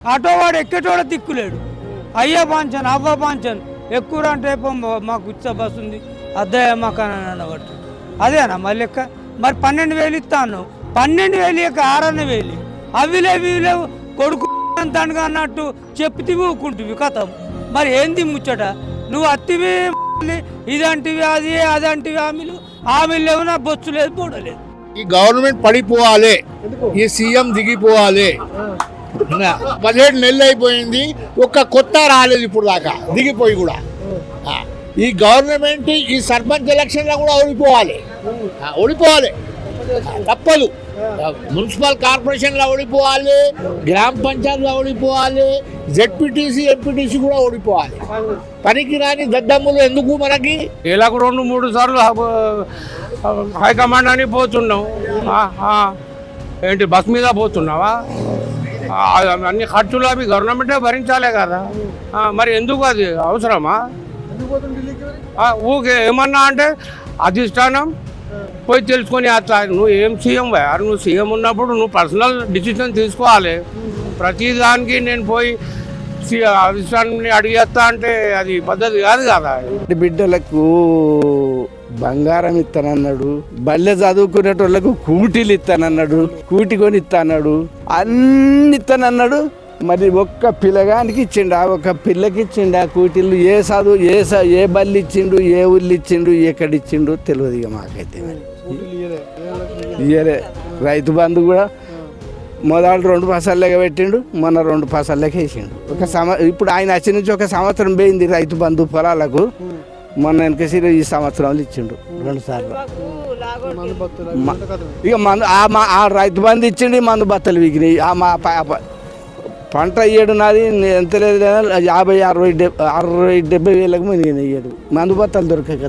Auto వాడు ఎక్కేటోడ దిక్కులేడు. అయ్యా పాంచన్ అవ్వ పాంచన్ ఎక్కువ అంటే మాకు ఉత్స బస్సు ఉంది అద్దయ్య మాకు అని అనబట్టు అదేనా మళ్ళీ లెక్క. మరి 12,000 ఇస్తాను, 12,000 ఇక 6,000 అవి లేవు కొడుకు అంతగా అన్నట్టు చెప్తివి ఊకుంటువి కథం. మరి ఏంది ముచ్చట? నువ్వు అత్తివి ఇదంటివి అదంటివి హామీలు లేవు, నా బొచ్చు లేదు పోడలేదు. ఈ గవర్నమెంట్ పడిపోవాలి, ఈ సీఎం దిగిపోవాలి. 17 నెలలు అయిపోయింది, ఒక్క కొత్త రాలేదు ఇప్పుడు దాకా దిగిపోయి కూడా. ఈ గవర్నమెంట్ ఈ సర్పంచ్ ఎలక్షన్లో కూడా ఓడిపోవాలి తప్పదు. మున్సిపల్ కార్పొరేషన్లో ఓడిపోవాలి, గ్రామ పంచాయతీలో ఓడిపోవాలి, జెడ్పీటీసీ ఎంపీటీసీ కూడా ఓడిపోవాలి. పనికిరాని దద్దమ్ములు ఎందుకు మనకి? ఇలాగ 2-3 సార్లు హైకమాండ్ అని పోతున్నావు. ఏంటి బస్ మీద పోతున్నావా? అన్ని ఖర్చులు అవి గవర్నమెంటే భరించాలే కదా. మరి ఎందుకు అది అవసరమా? ఊకే ఏమన్నా అంటే అధిష్టానం పోయి తెలుసుకొని అట్లా నువ్వు ఏం సీఎం నువ్వు సీఎం ఉన్నప్పుడు నువ్వు పర్సనల్ డిసిషన్ తీసుకోవాలి. ప్రతిదానికి నేను పోయి అధిష్టానాన్ని అడిగేస్తా అంటే అది పద్ధతి కాదు కదా. బిడ్డలకు బంగారం ఇస్తానన్నాడు, బల్లె చదువుకునేటోళ్ళకు కూటీలు ఇస్తానన్నాడు, కూటి కొని ఇస్తాన్నాడు, అన్ని ఇస్తానన్నాడు. మరి ఒక్క పిల్లగానికి ఇచ్చిండు, ఒక పిల్లకి ఇచ్చిండు ఆ కూటీలు. ఏ చదువు ఏ బల్లి ఇచ్చిండు, ఏ ఊళ్ళు ఇచ్చిండు, ఎక్కడిచ్చిండు తెలియదు ఇక మాకైతే. ఇయరే రైతు బంధు కూడా మొదలు 2 పైసలకి పెట్టిండు, మొన్న 2 పైసలకి వేసిండు. ఇప్పుడు ఆయన వచ్చి నుంచి 1 సంవత్సరం పోయింది రైతు బంధు పొలాలకు. మొన్న వెనకసి ఈ సంవత్సరంలో ఇచ్చిండు 2 సార్లు. ఇక ఆ రైతు బంధు ఇచ్చిండు, మందు బత్తలు విగినాయి. మా పంట ఇయ్యడు నాది ఎంత లేదు 50, 60, 70 వేలకు మునిగినాయి. ఇయ్యడు మందు బత్తలు దొరికాయి కదా.